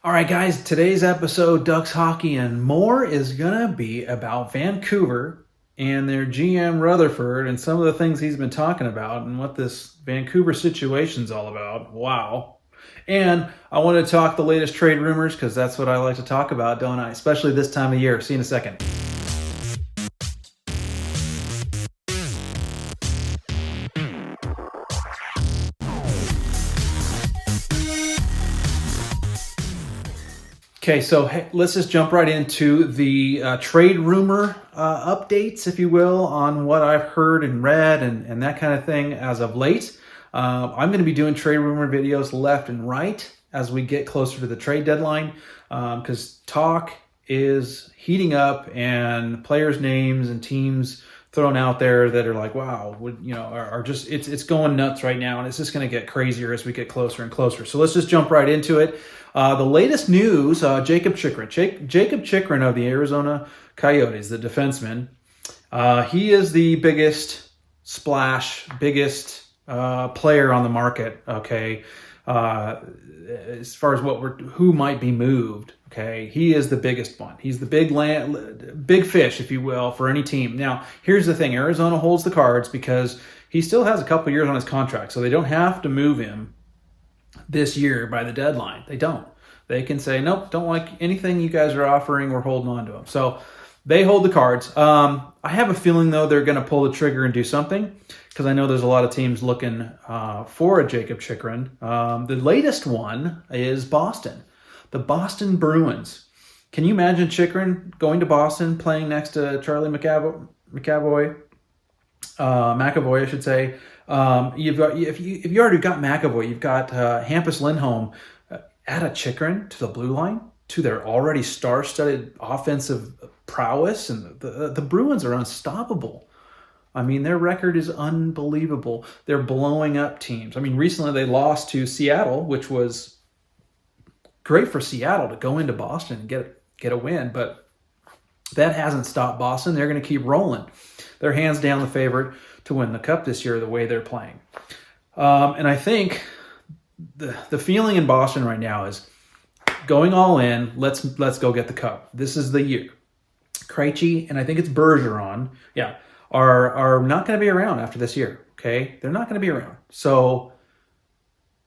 All right, guys, today's episode, Ducks Hockey and More, is going to be about Vancouver and their GM Rutherford and some of the things he's been talking about and what this Vancouver situation's all about. Wow. And I want to talk the latest trade rumors because that's what I like to talk about, don't I? Especially this time of year. See you in a second. Okay, so hey, let's just jump right into the trade rumor updates, if you will, on what I've heard and read and that kind of thing as of late. I'm going to be doing trade rumor videos left and right as we get closer to the trade deadline because talk is heating up and players' names and teams thrown out there that are like, wow, are just it's going nuts right now, and it's just going to get crazier as we get closer and closer. So let's just jump right into it. The latest news: Jacob Chychrun, Jacob Chychrun of the Arizona Coyotes, the defenseman. He is the biggest player on the market. Okay, as far as who might be moved. Okay, he is the biggest one. He's the big fish, if you will, for any team. Now, here's the thing: Arizona holds the cards because he still has a couple years on his contract, so they don't have to move him this year by the deadline. They don't. They can say, nope, don't like anything you guys are offering. We're holding on to him. So they hold the cards. I have a feeling, though, they're going to pull the trigger and do something because I know there's a lot of teams looking for a Jacob Chychrun. The latest one is Boston. The Boston Bruins. Can you imagine Chychrun going to Boston, playing next to Charlie McAvoy, I should say. You've got if you already got McAvoy, you've got Hampus Lindholm. Add a Chychrun to the blue line, to their already star-studded offensive prowess, and the Bruins are unstoppable. I mean, their record is unbelievable. They're blowing up teams. I mean, recently they lost to Seattle, which was great for Seattle to go into Boston and get a win, but that hasn't stopped Boston. They're going to keep rolling. They're hands down the favorite to win the Cup this year the way they're playing. And I think the feeling in Boston right now is going all in. Let's go get the Cup. This is the year. Krejci and I think it's Bergeron, are not going to be around after this year. Okay, they're not going to be around. So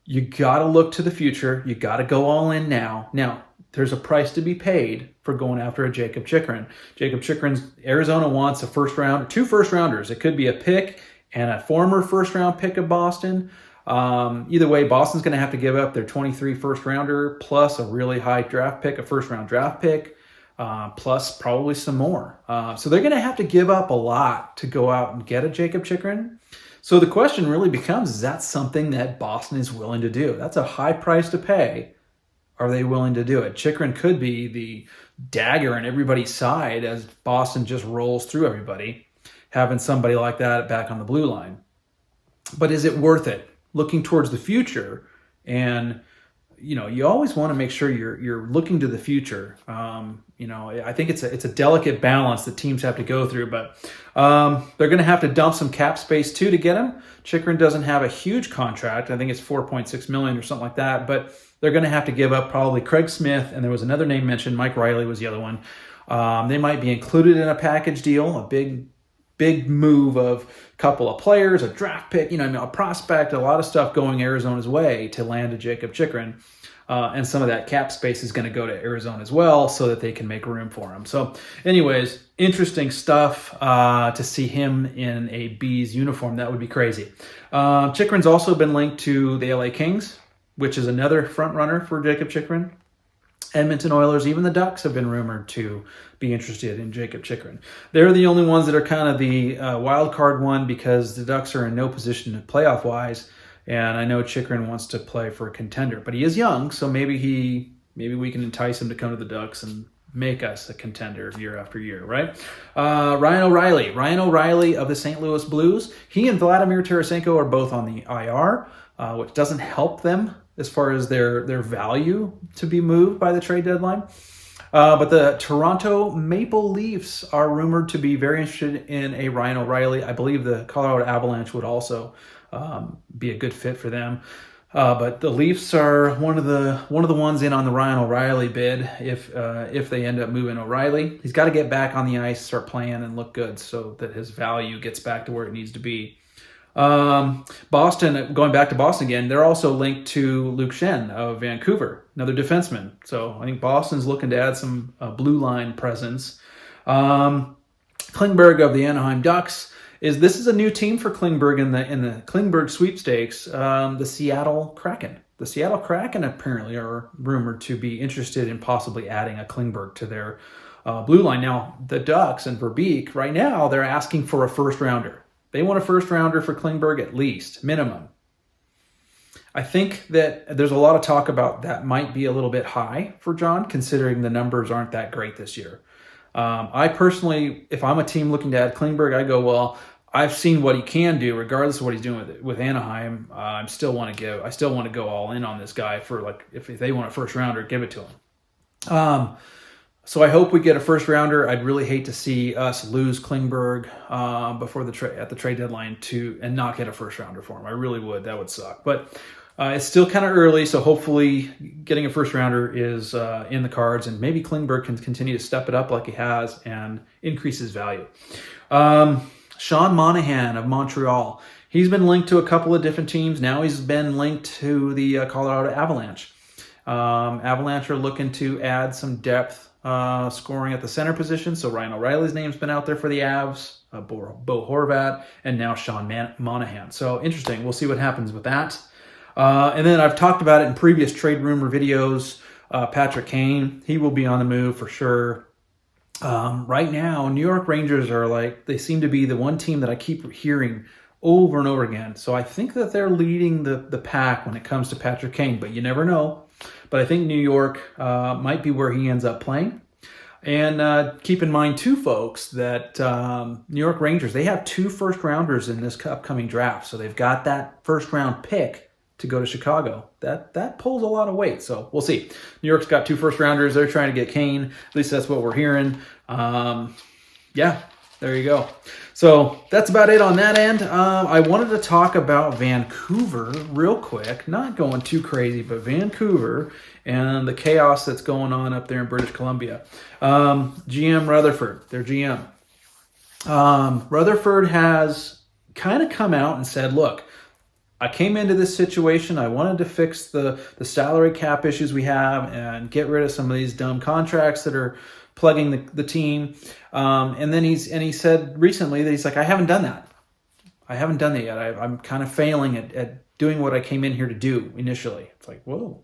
you got to look to the future. You got to go all in now. Now, there's a price to be paid for going after a Jacob Chychrun. Jacob Chychrun's Arizona wants two first rounders. It could be a pick and a former first round pick of Boston. Either way, Boston's going to have to give up their 23 first rounder plus a really high draft pick, a first round draft pick, plus probably some more. So they're going to have to give up a lot to go out and get a Jacob Chychrun. So the question really becomes, is that something that Boston is willing to do? That's a high price to pay. Are they willing to do it? Chychrun could be the dagger on everybody's side as Boston just rolls through everybody, having somebody like that back on the blue line. But is it worth it? Looking towards the future, and you always want to make sure you're looking to the future. I think it's a delicate balance that teams have to go through, but they're going to have to dump some cap space too to get him. Chychrun doesn't have a huge contract. I think it's $4.6 million or something like that, but they're going to have to give up probably Craig Smith, and there was another name mentioned. Mike Riley was the other one. They might be included in a package deal, a big move of a couple of players, a draft pick, a prospect, a lot of stuff going Arizona's way to land a Jacob Chychrun. And some of that cap space is going to go to Arizona as well so that they can make room for him. So anyways, interesting stuff to see him in a Bees uniform. That would be crazy. Chychrun's also been linked to the LA Kings, which is another front runner for Jacob Chychrun. Edmonton Oilers, even the Ducks have been rumored to be interested in Jacob Chychrun. They're the only ones that are kind of the wild card one because the Ducks are in no position playoff-wise, and I know Chychrun wants to play for a contender. But he is young, so maybe we can entice him to come to the Ducks and make us a contender year after year, right? Ryan O'Reilly of the St. Louis Blues. He and Vladimir Tarasenko are both on the IR, which doesn't help them as far as their value to be moved by the trade deadline. But the Toronto Maple Leafs are rumored to be very interested in a Ryan O'Reilly. I believe the Colorado Avalanche would also be a good fit for them. But the Leafs are one of the ones in on the Ryan O'Reilly bid. If they end up moving O'Reilly, he's got to get back on the ice, start playing, and look good so that his value gets back to where it needs to be. Boston, going back to Boston again, they're also linked to Luke Schenn of Vancouver, another defenseman. So I think Boston's looking to add some blue line presence. Klingberg of the Anaheim Ducks. This is a new team for Klingberg in the Klingberg sweepstakes, the Seattle Kraken. The Seattle Kraken apparently are rumored to be interested in possibly adding a Klingberg to their blue line. Now, the Ducks and Verbeek, right now, they're asking for a first rounder. They want a first rounder for Klingberg at least, minimum. I think that there's a lot of talk about that might be a little bit high for John, considering the numbers aren't that great this year. I personally, if I'm a team looking to add Klingberg, I go, well, I've seen what he can do, regardless of what he's doing with Anaheim. I still want to go all in on this guy for, like, if they want a first rounder, give it to him. So I hope we get a first rounder. I'd really hate to see us lose Klingberg before at the trade deadline and not get a first rounder for him. I really would. That would suck. But it's still kind of early, so hopefully getting a first rounder is in the cards, and maybe Klingberg can continue to step it up like he has and increase his value. Sean Monahan of Montreal. He's been linked to a couple of different teams. Now he's been linked to the Colorado Avalanche. Avalanche are looking to add some depth scoring at the center position. So Ryan O'Reilly's name's been out there for the Avs, Bo Horvat, and now Sean Monahan. So interesting. We'll see what happens with that. And then I've talked about it in previous trade rumor videos. Patrick Kane, he will be on the move for sure. Right now, New York Rangers they seem to be the one team that I keep hearing over and over again. So I think that they're leading the pack when it comes to Patrick Kane, but you never know. But I think New York might be where he ends up playing. And keep in mind, too, folks, that New York Rangers, they have 2 first-rounders in this upcoming draft. So they've got that first-round pick to go to Chicago. That pulls a lot of weight. So we'll see. New York's got 2 first-rounders. They're trying to get Kane. At least that's what we're hearing. Yeah, there you go. So that's about it on that end. I wanted to talk about Vancouver real quick. Not going too crazy, but Vancouver and the chaos that's going on up there in British Columbia. GM Rutherford, their GM. Rutherford has kind of come out and said, look, I came into this situation. I wanted to fix the salary cap issues we have and get rid of some of these dumb contracts that are plugging the team. And then he said recently that he's like, I haven't done that. I haven't done that yet. I'm kind of failing at doing what I came in here to do initially. It's like, whoa.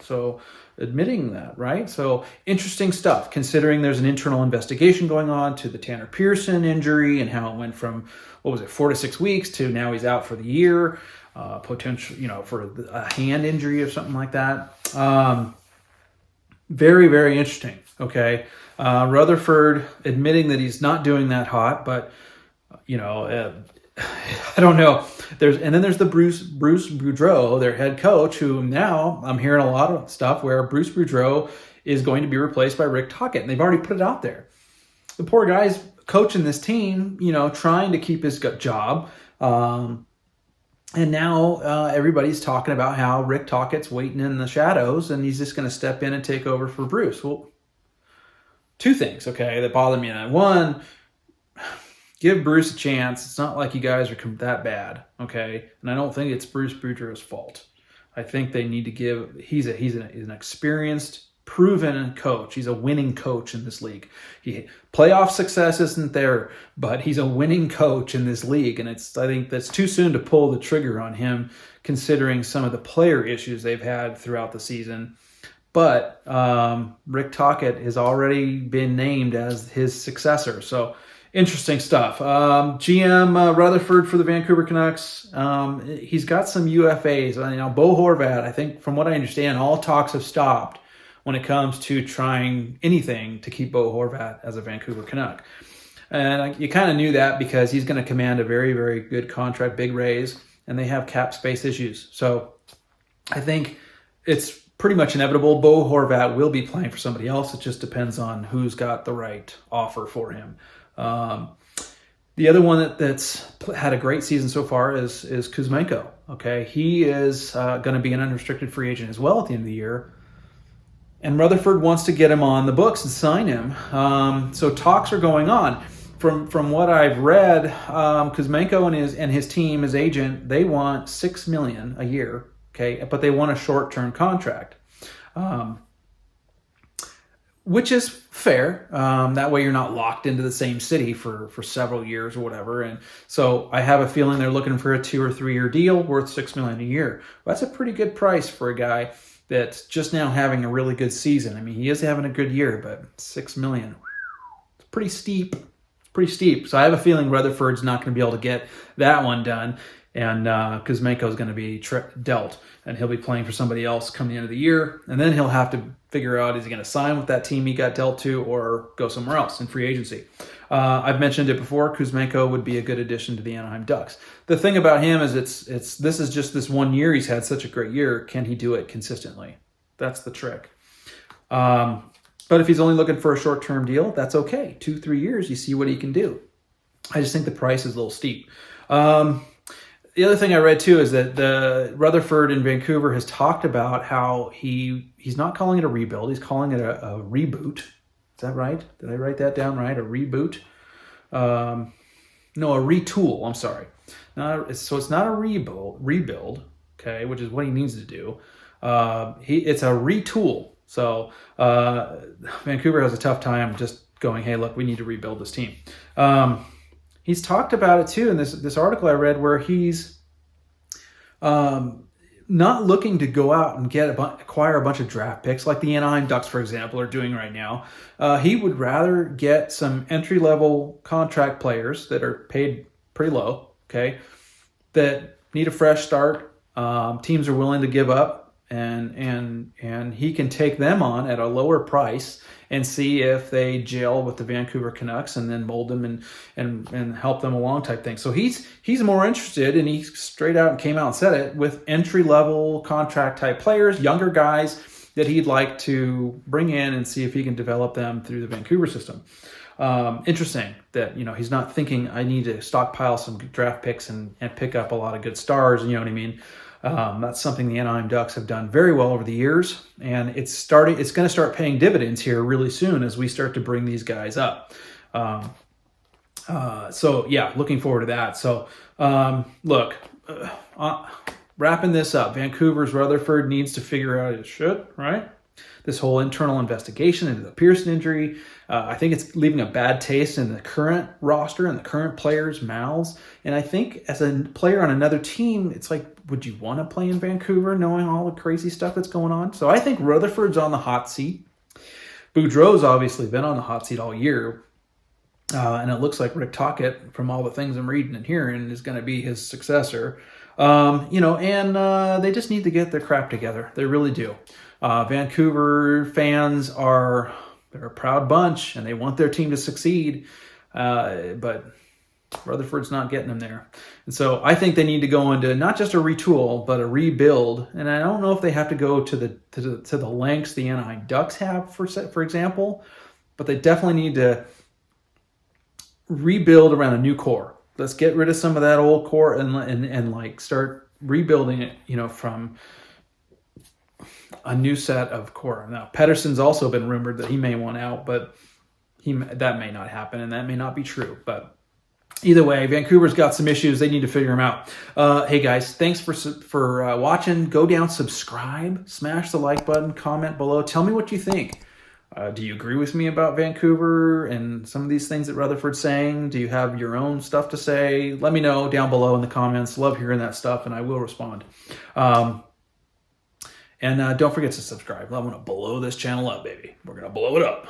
So admitting that, right? So interesting stuff, considering there's an internal investigation going on to the Tanner Pearson injury and how it went from, 4 to 6 weeks to now he's out for the year, potential, for a hand injury or something like that. Very, very interesting. Okay. Rutherford admitting that he's not doing that hot, but I don't know. There's the Bruce Boudreau, their head coach, who now I'm hearing a lot of stuff where Bruce Boudreau is going to be replaced by Rick Tocchet, and they've already put it out there. The poor guy's coaching this team, trying to keep his job. And now everybody's talking about how Rick Tocchet's waiting in the shadows and he's just going to step in and take over for Bruce. Well, 2 things, okay, that bother me. One, give Bruce a chance. It's not like you guys are that bad, okay? And I don't think it's Bruce Boudreau's fault. I think they need to give. He's an experienced, proven coach. He's a winning coach in this league. Playoff success isn't there, but he's a winning coach in this league, and I think that's too soon to pull the trigger on him, considering some of the player issues they've had throughout the season. But Rick Tocchet has already been named as his successor, so interesting stuff. GM Rutherford for the Vancouver Canucks. He's got some UFAs. Bo Horvat, I think from what I understand, all talks have stopped when it comes to trying anything to keep Bo Horvat as a Vancouver Canuck. And you kind of knew that because he's going to command a very, very good contract, big raise, and they have cap space issues. So I think it's pretty much inevitable. Bo Horvat will be playing for somebody else. It just depends on who's got the right offer for him. The other one that's had a great season so far is Kuzmenko. Okay, he is going to be an unrestricted free agent as well at the end of the year. And Rutherford wants to get him on the books and sign him. So talks are going on. From what I've read, Kuzmenko and his team, his agent, they want $6 million a year. Okay, but they want a short-term contract, which is fair. That way, you're not locked into the same city for several years or whatever. And so I have a feeling they're looking for a 2 or 3 year deal worth $6 million a year. Well, that's a pretty good price for a guy that's just now having a really good season. I mean, he is having a good year, but $6 million, it's pretty steep. It's pretty steep. So I have a feeling Rutherford's not going to be able to get that one done, and Kuzmenko is going to be dealt, and he'll be playing for somebody else come the end of the year, and then he'll have to figure out, is he going to sign with that team he got dealt to or go somewhere else in free agency. I've mentioned it before. Kuzmenko would be a good addition to the Anaheim Ducks. The thing about him is this is just this 1 year. He's had such a great year. Can he do it consistently? That's the trick. But if he's only looking for a short-term deal, that's okay. 2-3 years, you see what he can do. I just think the price is a little steep. The other thing I read too is that the Rutherford in Vancouver has talked about how he's not calling it a rebuild. He's calling it a reboot. Is that right? Did I write that down right? A reboot? No, a retool. I'm sorry. So it's not a rebuild, okay, which is what he needs to do. It's a retool. So Vancouver has a tough time just going, hey, look, we need to rebuild this team. He's talked about it too in this article I read, where he's not looking to go out and acquire a bunch of draft picks like the Anaheim Ducks, for example, are doing right now. He would rather get some entry-level contract players that are paid pretty low, okay, that need a fresh start. Teams are willing to give up, and he can take them on at a lower price and see if they gel with the Vancouver Canucks, and then mold them and help them along type thing. So he's more interested, and he straight out came out and said it, with entry-level contract type players, younger guys that he'd like to bring in and see if he can develop them through the Vancouver system. Interesting that, he's not thinking I need to stockpile some draft picks and pick up a lot of good stars, you know what I mean? That's something the Anaheim Ducks have done very well over the years, and it's going to start paying dividends here really soon as we start to bring these guys up. So yeah, looking forward to that. So look, wrapping this up, Vancouver's Rutherford needs to figure out his shit, right? This whole internal investigation into the Pearson injury, I think it's leaving a bad taste in the current roster and the current players' mouths. And I think as a player on another team, it's like, would you want to play in Vancouver knowing all the crazy stuff that's going on? So I think Rutherford's on the hot seat. Boudreau's obviously been on the hot seat all year. And it looks like Rick Tocchet, from all the things I'm reading and hearing, is going to be his successor. And they just need to get their crap together. They really do. Vancouver fans they're a proud bunch, and they want their team to succeed. But Rutherford's not getting them there. And so I think they need to go into not just a retool, but a rebuild. And I don't know if they have to go to the lengths the Anaheim Ducks have, for example, but they definitely need to rebuild around a new core. Let's get rid of some of that old core and like start rebuilding it, from a new set of core. Now, Pettersson's also been rumored that he may want out, but that may not happen, and that may not be true. But either way, Vancouver's got some issues. They need to figure them out. Hey guys, thanks for watching. Go down, subscribe, smash the like button, comment below. Tell me what you think. Do you agree with me about Vancouver and some of these things that Rutherford's saying? Do you have your own stuff to say? Let me know down below in the comments. Love hearing that stuff, and I will respond. And don't forget to subscribe. I'm going to blow this channel up, baby. We're going to blow it up.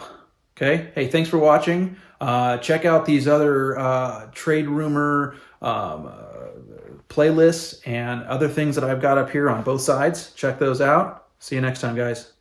Okay? Hey, thanks for watching. Check out these other trade rumor playlists and other things that I've got up here on both sides. Check those out. See you next time, guys.